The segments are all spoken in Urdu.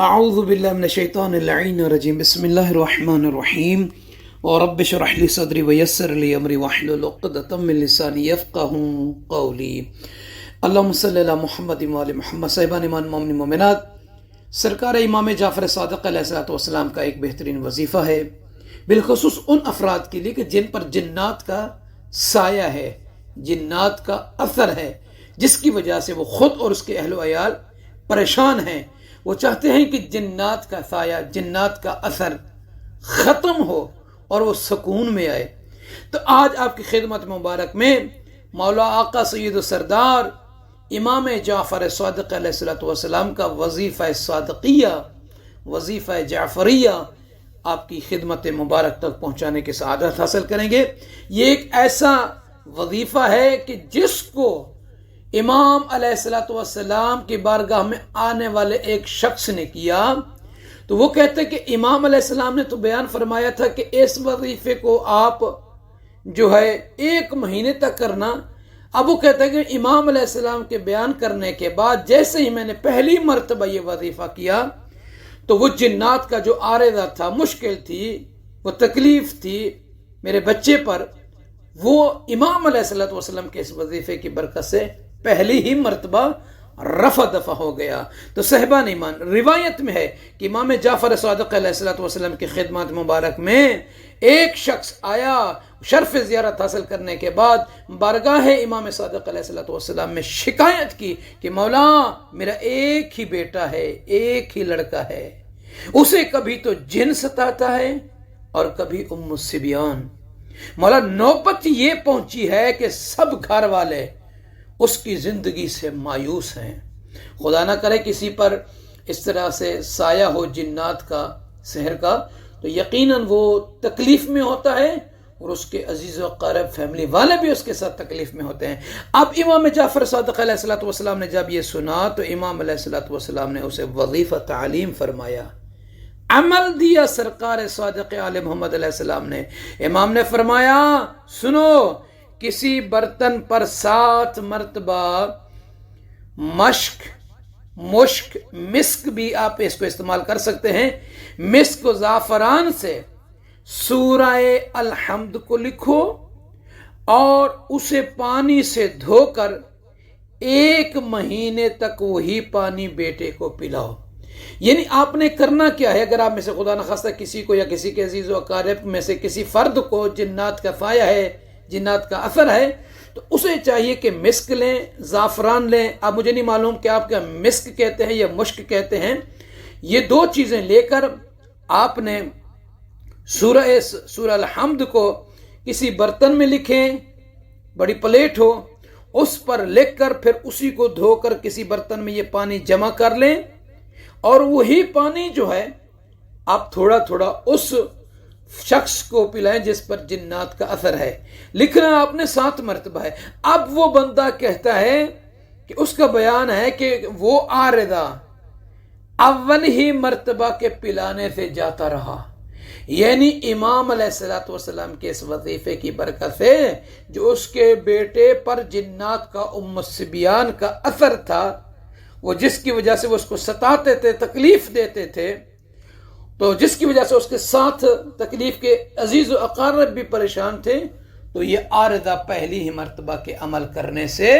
اعوذ باللہ من الشیطان اللعین الرجیم بسم اللہ الرحمن الرحیم ورب اشرح لی صدری ویسر لی امری واحلل عقدۃ من لسانی یفقهوا قولی اللہم صلی علی محمد وآل محمد. صاحبان ایمان مومن مومنات، سرکار امام جعفر صادق علیہ السلام کا ایک بہترین وظیفہ ہے، بالخصوص ان افراد کے لیے کہ جن پر جنات کا سایہ ہے، جنات کا اثر ہے، جس کی وجہ سے وہ خود اور اس کے اہل و عیال پریشان ہیں. وہ چاہتے ہیں کہ جنات کا سایہ، جنات کا اثر ختم ہو اور وہ سکون میں آئے. تو آج آپ کی خدمت مبارک میں مولا آقا سید و سردار امام جعفر صادق علیہ السلام کا وظیفہ صادقیہ، وظیفہ جعفریہ آپ کی خدمت مبارک تک پہنچانے کی سعادت حاصل کریں گے. یہ ایک ایسا وظیفہ ہے کہ جس کو امام علیہ السلام کی بارگاہ میں آنے والے ایک شخص نے کیا تو وہ کہتے کہ امام علیہ السلام نے تو بیان فرمایا تھا کہ اس وظیفے کو آپ جو ہے 1 مہینے تک کرنا. اب وہ کہتے ہیں کہ امام علیہ السلام کے بیان کرنے کے بعد جیسے ہی میں نے پہلی مرتبہ یہ وظیفہ کیا تو وہ جنات کا جو عارضہ تھا، مشکل تھی، وہ تکلیف تھی میرے بچے پر، وہ امام علیہ السلام کے اس وظیفے کی برکت سے پہلی ہی مرتبہ رفع دفع ہو گیا. تو صاحبان ایمان، روایت میں ہے کہ امام جعفر صادق علیہ السلام کی خدمات مبارک میں ایک شخص آیا شرف زیارت حاصل کرنے کے بعد بارگاہ امام صادق علیہ السلام میں شکایت کی کہ مولا، میرا ایک ہی بیٹا ہے، ایک ہی لڑکا ہے، اسے کبھی تو جن ستاتا ہے اور کبھی ام الصبیان. مولا، نوبت یہ پہنچی ہے کہ سب گھر والے اس کی زندگی سے مایوس ہیں. خدا نہ کرے کسی پر اس طرح سے سایہ ہو جنات کا، سحر کا، تو یقیناً وہ تکلیف میں ہوتا ہے اور اس کے عزیز و اقارب فیملی والے بھی اس کے ساتھ تکلیف میں ہوتے ہیں. اب امام جعفر صادق علیہ السلام نے جب یہ سنا تو امام علیہ السلام نے اسے وظیفہ تعلیم فرمایا، عمل دیا سرکار صادق آل محمد علیہ السلام نے. امام نے فرمایا، سنو، کسی برتن پر 7 مرتبہ مشک، مسک بھی آپ اس کو استعمال کر سکتے ہیں، مسک و زعفران سے سورہ الحمد کو لکھو اور اسے پانی سے دھو کر 1 مہینے تک وہی پانی بیٹے کو پلاؤ. یعنی آپ نے کرنا کیا ہے، اگر آپ میں سے خدا نخواستہ کسی کو یا کسی کے عزیز و اقارب میں سے کسی فرد کو جنات کا سایہ ہے، جنات کا اثر ہے، تو اسے چاہیے کہ مسک لیں، زعفران لیں. اب مجھے نہیں معلوم کہ آپ کیا مسک کہتے ہیں یا مشک کہتے ہیں. یہ 2 چیزیں لے کر آپ نے سورہ الحمد کو کسی برتن میں لکھیں، بڑی پلیٹ ہو، اس پر لکھ کر پھر اسی کو دھو کر کسی برتن میں یہ پانی جمع کر لیں اور وہی پانی جو ہے آپ تھوڑا تھوڑا اس شخص کو پلائیں جس پر جنات کا اثر ہے. لکھنا آپ نے 7 مرتبہ ہے. اب وہ بندہ کہتا ہے کہ اس کا بیان ہے کہ وہ عارضہ اول ہی مرتبہ کے پلانے سے جاتا رہا. یعنی امام علیہ السلام کے اس وظیفے کی برکت سے جو اس کے بیٹے پر جنات کا ام الصبیان کا اثر تھا، وہ جس کی وجہ سے وہ اس کو ستاتے تھے، تکلیف دیتے تھے، تو جس کی وجہ سے اس کے ساتھ تکلیف کے عزیز و اقارب بھی پریشان تھے، تو یہ عارضہ پہلی ہی مرتبہ کے عمل کرنے سے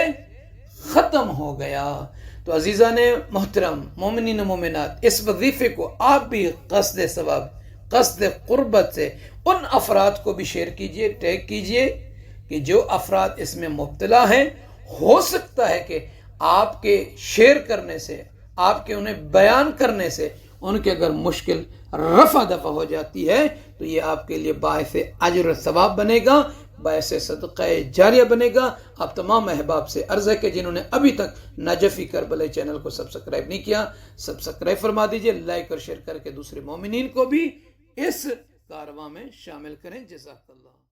ختم ہو گیا. تو عزیزان محترم، مومنین و مومنات، اس وظیفے کو آپ بھی قصد ثواب، قصد قربت سے ان افراد کو بھی شیئر کیجئے، ٹیگ کیجئے کہ جو افراد اس میں مبتلا ہیں. ہو سکتا ہے کہ آپ کے شیئر کرنے سے، آپ کے انہیں بیان کرنے سے ان کے اگر مشکل رفع دفع ہو جاتی ہے تو یہ آپ کے لیے باعث اجر و ثواب بنے گا، باعث صدقہ جاریہ بنے گا. آپ تمام احباب سے عرض ہے کہ جنہوں نے ابھی تک نجفی کربلا چینل کو سبسکرائب نہیں کیا، سبسکرائب فرما دیجئے، لائک اور شیئر کر کے دوسرے مومنین کو بھی اس کارواں میں شامل کریں. جزاک اللہ.